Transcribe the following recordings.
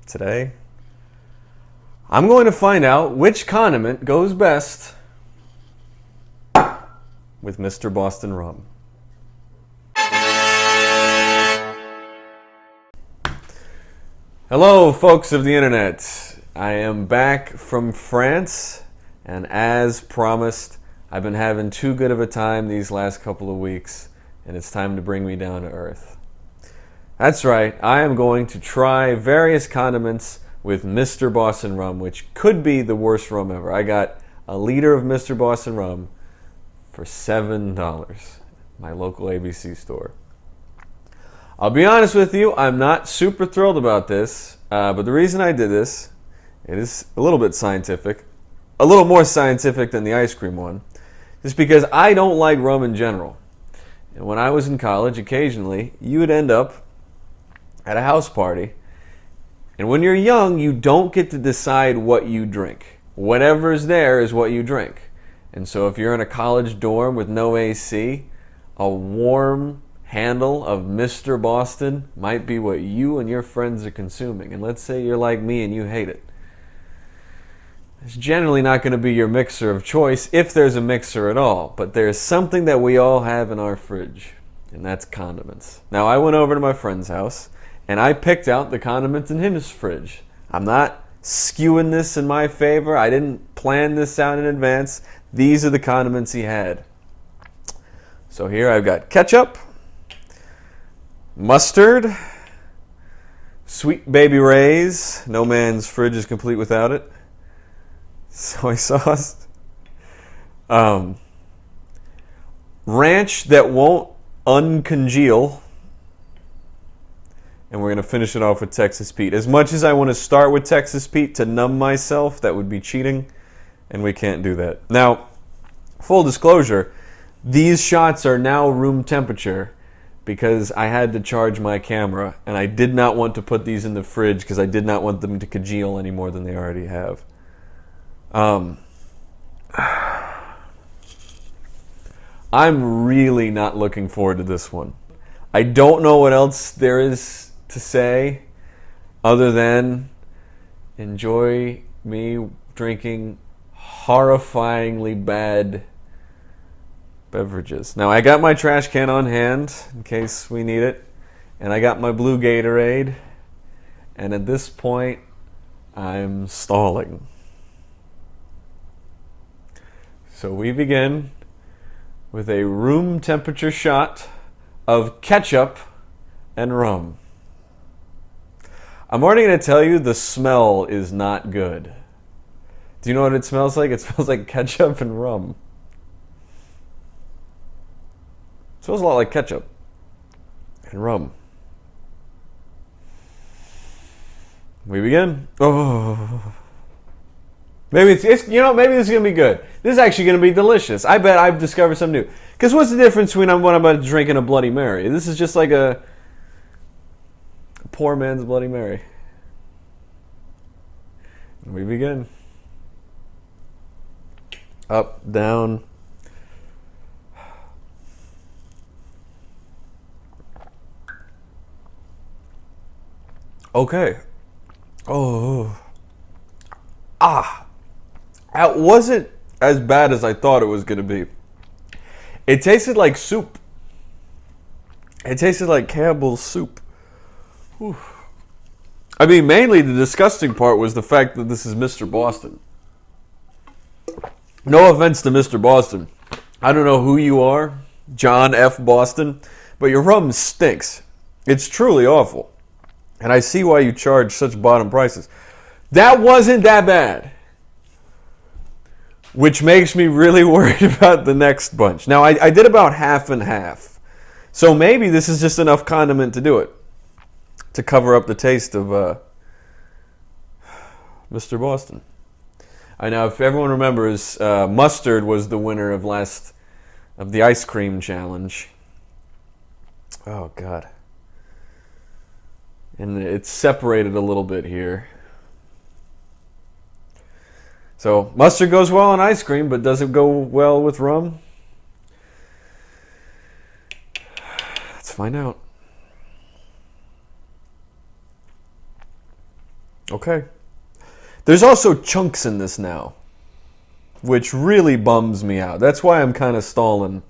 Today, I'm going to find out which condiment goes best with Mr. Boston rum. Hello, folks of the internet. I am back from France, and as promised, I've been having too good of a time these last couple of weeks, and it's time to bring me down to earth. That's right, I am going to try various condiments with Mr. Boston rum, which could be the worst rum ever. I got a liter of Mr. Boston rum for $7, my local ABC store. I'll be honest with you, I'm not super thrilled about this, but the reason I did this, it is a little bit scientific, a little more scientific than the ice cream one, just because I don't like rum in general. And when I was in college, occasionally, you would end up at a house party, and when you're young, you don't get to decide what you drink. Whatever's there is what you drink. And so if you're in a college dorm with no AC, a warm handle of Mr. Boston might be what you and your friends are consuming. And let's say you're like me and you hate it. It's generally not going to be your mixer of choice if there's a mixer at all. But there's something that we all have in our fridge, and that's condiments. Now, I went over to my friend's house, and I picked out the condiments in his fridge. I'm not skewing this in my favor. I didn't plan this out in advance. These are the condiments he had. So here I've got ketchup, mustard, sweet baby Ray's. No man's fridge is complete without it. Soy sauce. Ranch that won't uncongeal. And we're going to finish it off with Texas Pete. As much as I want to start with Texas Pete to numb myself, that would be cheating, and we can't do that. Now, full disclosure, these shots are now room temperature because I had to charge my camera, and I did not want to put these in the fridge because I did not want them to congeal any more than they already have. I'm really not looking forward to this one. I don't know what else there is to say other than enjoy me drinking horrifyingly bad beverages. Now, I got my trash can on hand in case we need it, and I got my blue Gatorade, and at this point I'm stalling. So we begin with a room temperature shot of ketchup and rum. I'm already going to tell you the smell is not good. Do you know what it smells like? It smells like ketchup and rum. It smells a lot like ketchup and rum. We begin. Oh. Maybe it's maybe this is going to be good. This is actually going to be delicious. I bet I've discovered something new. Because what's the difference between what I'm about to drink and a Bloody Mary? This is just like a poor man's Bloody Mary. And we begin. Up, down. Okay. Oh. Ah. That wasn't as bad as I thought it was going to be. It tasted like soup. It tasted like Campbell's soup. Whew. I mean, mainly the disgusting part was the fact that this is Mr. Boston. No offense to Mr. Boston. I don't know who you are, John F. Boston, but your rum stinks. It's truly awful. And I see why you charge such bottom prices. That wasn't that bad. Which makes me really worried about the next bunch. Now, I did about half and half. So maybe this is just enough condiment to do it. To cover up the taste of Mr. Boston. I know if everyone remembers, mustard was the winner of the ice cream challenge. Oh, God. And it's separated a little bit here. So mustard goes well on ice cream, but does it go well with rum? Let's find out. Okay. There's also chunks in this now, which really bums me out. That's why I'm kind of stalling,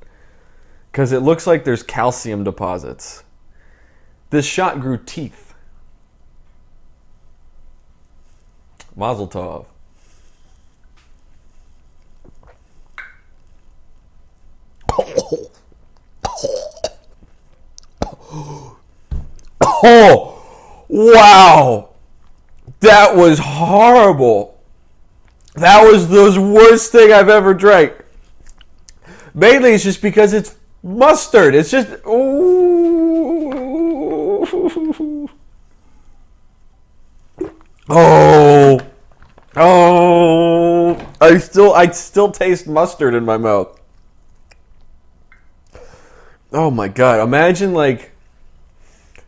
because it looks like there's calcium deposits. This shot grew teeth. Mazel tov. Oh, wow. That was horrible. That was the worst thing I've ever drank. Mainly it's just because it's mustard. It's just... Ooh. Oh. Oh. I still taste mustard in my mouth. Oh my god. Imagine like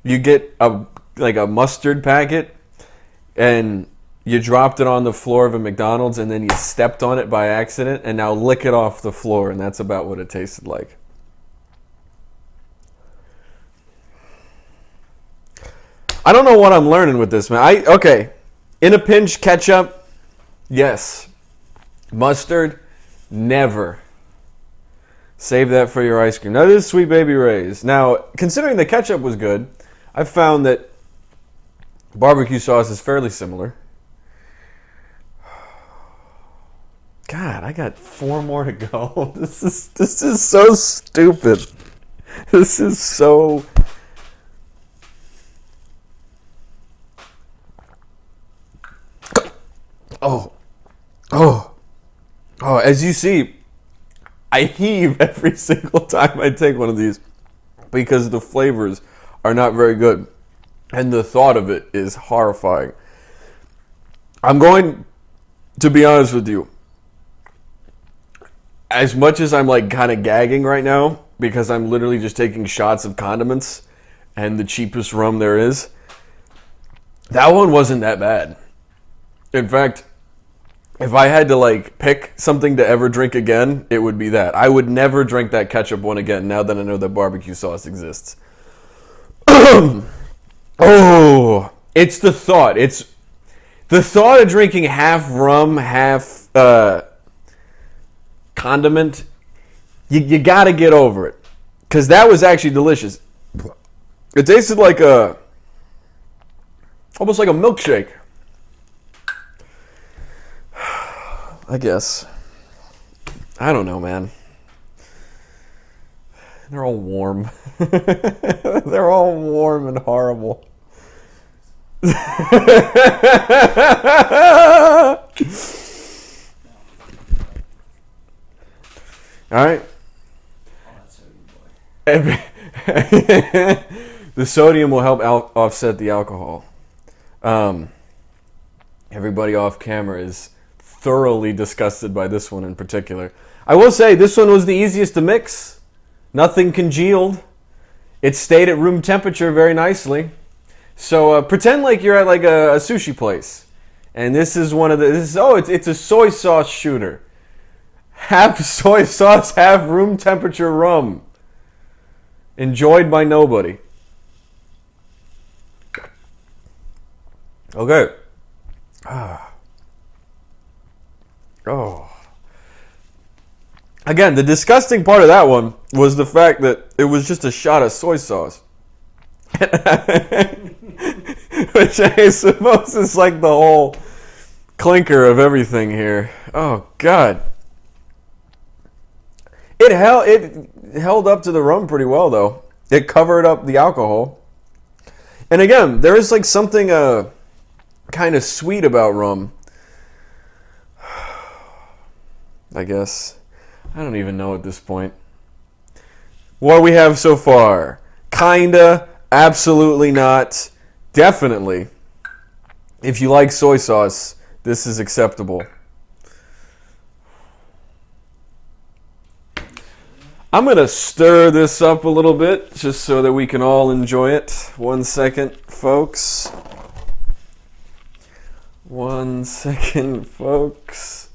you get a mustard packet and you dropped it on the floor of a McDonald's and then you stepped on it by accident and now lick it off the floor, and that's about what it tasted like. I don't know what I'm learning with this, man. Okay. In a pinch, ketchup, yes. Mustard, never. Save that for your ice cream. Now, this is Sweet Baby Ray's. Now, considering the ketchup was good, I found that barbecue sauce is fairly similar. God, I got 4 more to go. This is so stupid. This is so... Oh, as you see, I heave every single time I take one of these because the flavors are not very good. And the thought of it is horrifying. I'm going to be honest with you. As much as I'm like kind of gagging right now because I'm literally just taking shots of condiments and the cheapest rum there is, that one wasn't that bad. In fact, if I had to like pick something to ever drink again, it would be that. I would never drink that ketchup one again now that I know that barbecue sauce exists. Oh, it's the thought. It's the thought of drinking half rum, half condiment. You got to get over it, because that was actually delicious. It tasted like almost like a milkshake. I guess. I don't know, man. They're all warm. They're all warm and horrible. All right. The sodium will help offset the alcohol. Everybody off camera is thoroughly disgusted by this one in particular. I will say this one was the easiest to mix. Nothing congealed. It stayed at room temperature very nicely. So pretend like you're at like a sushi place, and this is one of the. It's a soy sauce shooter. Half soy sauce, half room temperature rum. Enjoyed by nobody. Okay. Oh. Again, the disgusting part of that one was the fact that it was just a shot of soy sauce. Which I suppose is like the whole clinker of everything here. Oh, God. It held up to the rum pretty well, though. It covered up the alcohol. And again, there is like something kind of sweet about rum. I guess. I don't even know at this point. What we have so far? Kinda, absolutely not, definitely. If you like soy sauce, this is acceptable. I'm going to stir this up a little bit just so that we can all enjoy it. 1 second, folks. 1 second, folks.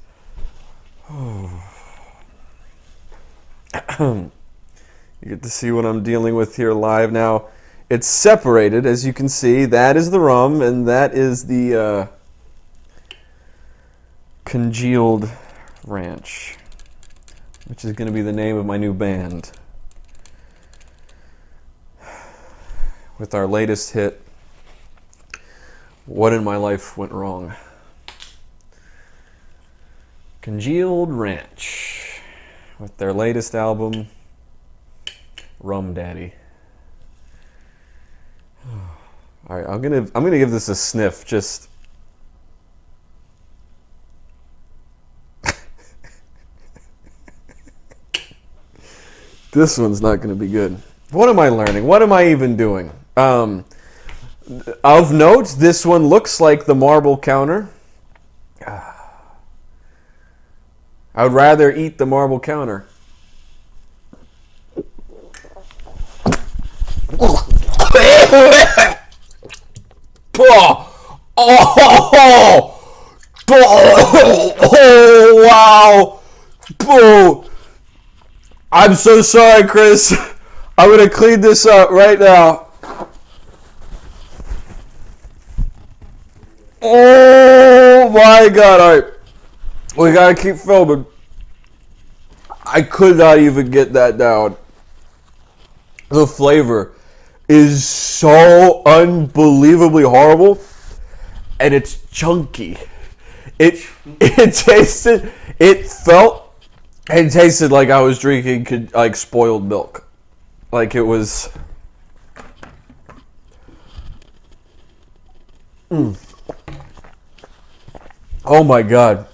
Oh. You get to see what I'm dealing with here live now. It's separated, as you can see. That is the rum, and that is the Congealed Ranch, which is going to be the name of my new band. With our latest hit, What in My Life Went Wrong. Congealed Ranch, with their latest album, Rum Daddy. All right, I'm gonna give this a sniff. Just this one's not gonna be good. What am I learning? What am I even doing? Of note, this one looks like the marble counter. I would rather eat the marble counter. Oh, wow. I'm so sorry, Chris. I'm going to clean this up right now. Oh, my God. All right. We got to keep filming. I could not even get that down. The flavor is so unbelievably horrible, and it's chunky. It tasted, it felt, and tasted like I was drinking like spoiled milk. Like it was. Oh my God.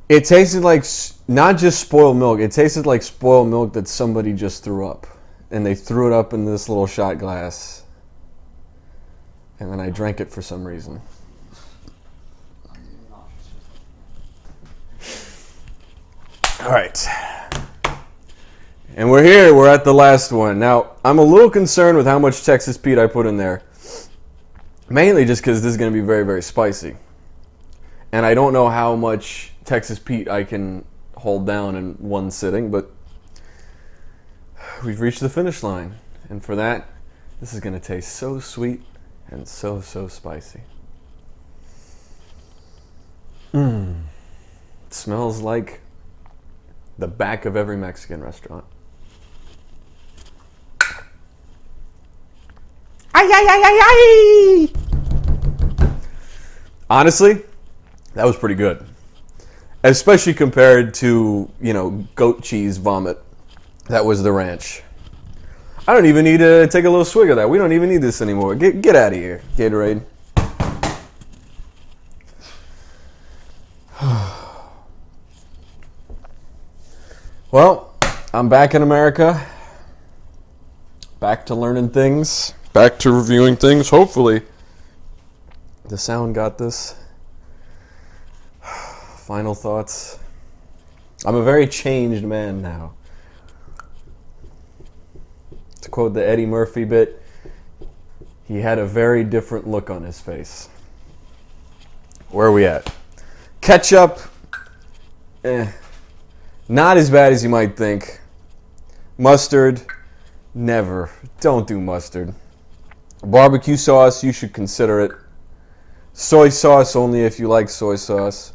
It tasted like not just spoiled milk. It tasted like spoiled milk that somebody just threw up. And they threw it up in this little shot glass. And then I drank it for some reason. All right. And we're here. We're at the last one. Now, I'm a little concerned with how much Texas Pete I put in there. Mainly just because this is going to be very, very spicy. And I don't know how much Texas Pete I can hold down in one sitting, but we've reached the finish line. And for that, this is going to taste so sweet and so, so spicy. It smells like the back of every Mexican restaurant. Ay, ay, ay, ay, ay! Honestly, that was pretty good. Especially compared to, goat cheese vomit. That was the ranch. I don't even need to take a little swig of that. We don't even need this anymore. Get out of here, Gatorade. Well, I'm back in America. Back to learning things. Back to reviewing things. Hopefully, the sound got this. Final thoughts. I'm a very changed man now. To quote the Eddie Murphy bit, he had a very different look on his face. Where are we at? Ketchup, not as bad as you might think. Mustard, never. Don't do mustard. Barbecue sauce, you should consider it. Soy sauce, only if you like soy sauce.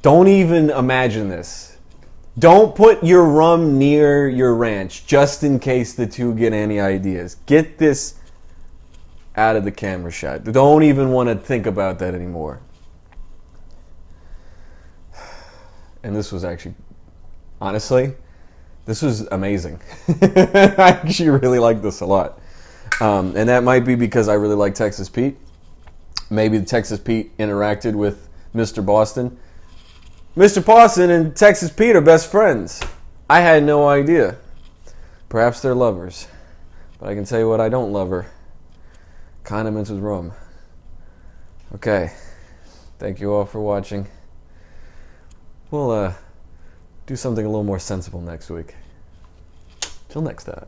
Don't even imagine this. Don't put your rum near your ranch, just in case the two get any ideas. Get this out of the camera shot. Don't even want to think about that anymore. And this was actually, honestly, this was amazing. I actually really like this a lot. And that might be because I really like Texas Pete. Maybe Texas Pete interacted with Mr. Boston. Mr. Boston and Texas Pete are best friends. I had no idea. Perhaps they're lovers. But I can tell you what I don't love her. Condiments with rum. Okay. Thank you all for watching. We'll do something a little more sensible next week. Till next time.